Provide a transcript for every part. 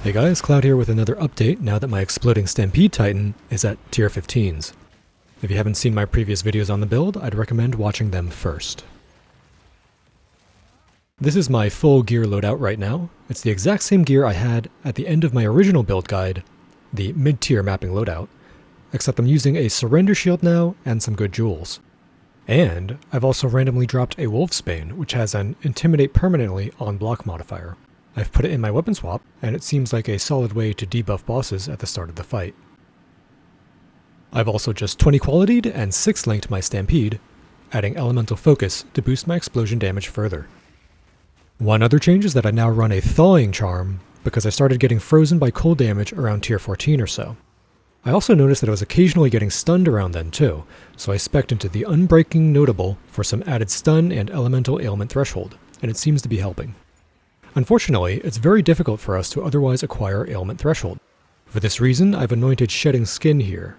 Hey guys, Cloud here with another update now that my exploding Stampede Titan is at tier 15s. If you haven't seen my previous videos on the build, I'd recommend watching them first. This is my full gear loadout right now. It's the exact same gear I had at the end of my original build guide, the mid-tier mapping loadout, except I'm using a surrender shield now and some good jewels. And I've also randomly dropped a Wolfsbane, which has an Intimidate permanently on block modifier. I've put it in my weapon swap, and it seems like a solid way to debuff bosses at the start of the fight. I've also just 20 qualitied and 6 linked my Stampede, adding elemental focus to boost my explosion damage further. One other change is that I now run a Thawing Charm, because I started getting frozen by cold damage around tier 14 or so. I also noticed that I was occasionally getting stunned around then too, so I spec'd into the Unbreaking notable for some added stun and elemental ailment threshold, and it seems to be helping. Unfortunately, it's very difficult for us to otherwise acquire ailment threshold. For this reason, I've anointed Shedding Skin here.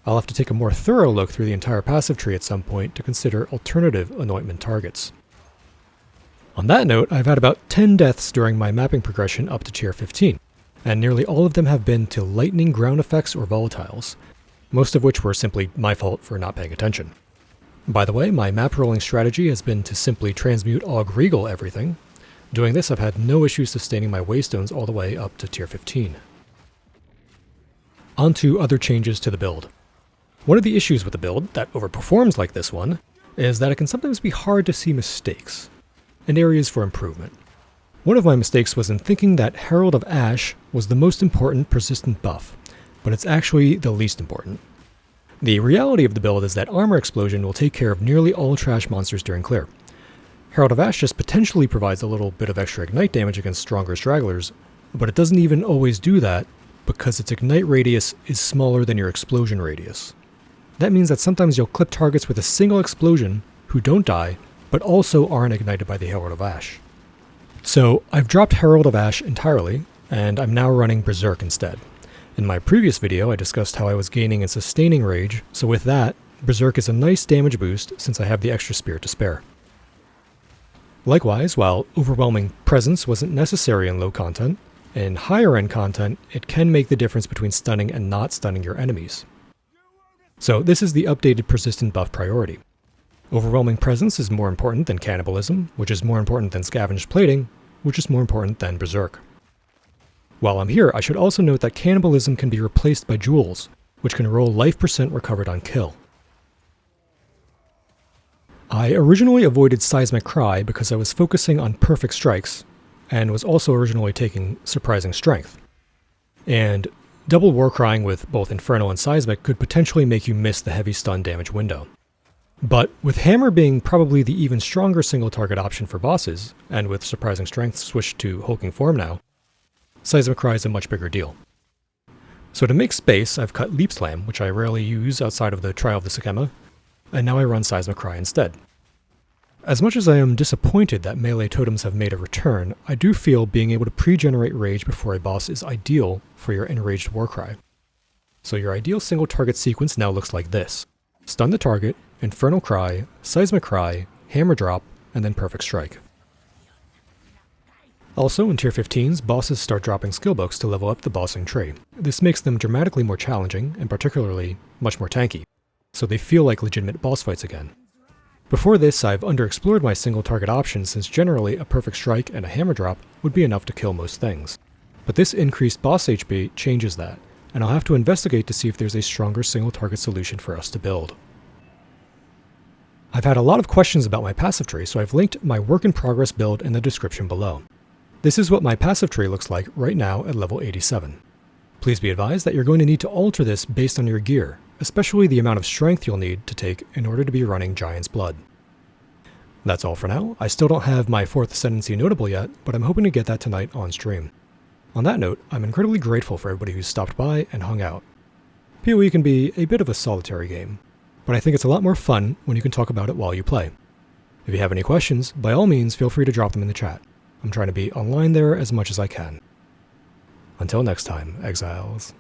I'll have to take a more thorough look through the entire passive tree at some point to consider alternative anointment targets. On that note, I've had about 10 deaths during my mapping progression up to tier 15, and nearly all of them have been to lightning ground effects or volatiles, most of which were simply my fault for not paying attention. By the way, my map rolling strategy has been to simply transmute regal everything. Doing this, I've had no issues sustaining my waystones all the way up to tier 15. On to other changes to the build. One of the issues with the build that overperforms like this one is that it can sometimes be hard to see mistakes and areas for improvement. One of my mistakes was in thinking that Herald of Ash was the most important persistent buff, but it's actually the least important. The reality of the build is that Armour Explosion will take care of nearly all trash monsters during clear. Herald of Ash just potentially provides a little bit of extra ignite damage against stronger stragglers, but it doesn't even always do that because its ignite radius is smaller than your explosion radius. That means that sometimes you'll clip targets with a single explosion who don't die, but also aren't ignited by the Herald of Ash. So I've dropped Herald of Ash entirely, and I'm now running Berserk instead. In my previous video I discussed how I was gaining and sustaining rage, so with that, Berserk is a nice damage boost since I have the extra spirit to spare. Likewise, while overwhelming presence wasn't necessary in low content, in higher end content it can make the difference between stunning and not stunning your enemies. So this is the updated persistent buff priority. Overwhelming presence is more important than cannibalism, which is more important than scavenged plating, which is more important than Berserk. While I'm here, I should also note that cannibalism can be replaced by jewels, which can roll life percent recovered on kill. I originally avoided Seismic Cry because I was focusing on perfect strikes, and was also originally taking surprising strength. And double war crying with both Inferno and Seismic could potentially make you miss the heavy stun damage window. But with Hammer being probably the even stronger single target option for bosses, and with surprising strength switched to hulking form now, Seismic Cry is a much bigger deal. So to make space, I've cut Leap Slam, which I rarely use outside of the Trial of the Sakema, and now I run Seismic Cry instead. As much as I am disappointed that melee totems have made a return, I do feel being able to pre-generate rage before a boss is ideal for your enraged warcry. So your ideal single target sequence now looks like this: stun the target, Infernal Cry, Seismic Cry, Hammer Drop, and then Perfect Strike. Also, in tier 15s, bosses start dropping skill books to level up the bossing tree. This makes them dramatically more challenging, and particularly much more tanky, so they feel like legitimate boss fights again. Before this, I've underexplored my single target options since generally a Perfect Strike and a Hammer Drop would be enough to kill most things. But this increased boss HP changes that, and I'll have to investigate to see if there's a stronger single target solution for us to build. I've had a lot of questions about my passive tree, so I've linked my work in progress build in the description below. This is what my passive tree looks like right now at level 87. Please be advised that you're going to need to alter this based on your gear, especially the amount of strength you'll need to take in order to be running Giant's Blood. That's all for now. I still don't have my 4th Ascendancy notable yet, but I'm hoping to get that tonight on stream. On that note, I'm incredibly grateful for everybody who's stopped by and hung out. PoE can be a bit of a solitary game, but I think it's a lot more fun when you can talk about it while you play. If you have any questions, by all means feel free to drop them in the chat. I'm trying to be online there as much as I can. Until next time, Exiles.